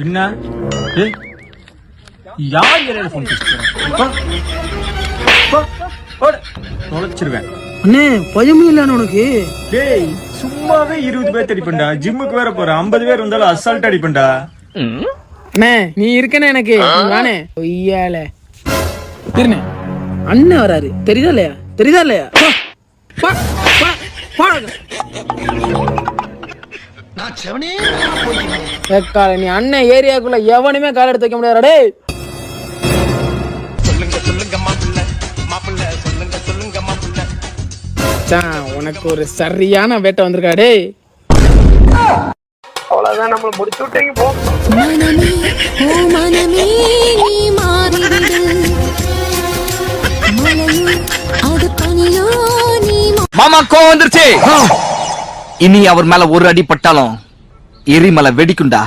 என்ன யார் இலையில போன் தொலைச்சிருவேன் அண்ணே பயமே இல்லன்னு உனக்கு. டேய் சும்மாவே 20 பேர் அடிப்பண்டா, ஜிம்முக்கு வேற போற 50 பேர் இருந்தாலும் அசால்ட் அடிப்பண்டா. அண்ணே நீ இருக்கனே எனக்கு நானே ஒய்யால திருண்ணே அண்ணன் வராரு தெரியுதா இல்லையா தெரியுதா இல்லையா நீ அண்ணன் ஏரியாக்குள்ள எவனுமே கால் எடுத்து வைக்க முடியாது. டேய் உனக்கு ஒரு சரியான வேட்டை வந்திருக்கா. டேய் அவ்வளவுதான் நம்மள முடிச்சு விட்டீங்க போ. மாமா கோவம் வந்துருச்சு. இனி அவர் மேல ஒரு அடி பட்டாலும் எரிமலை வெடிக்குண்டா.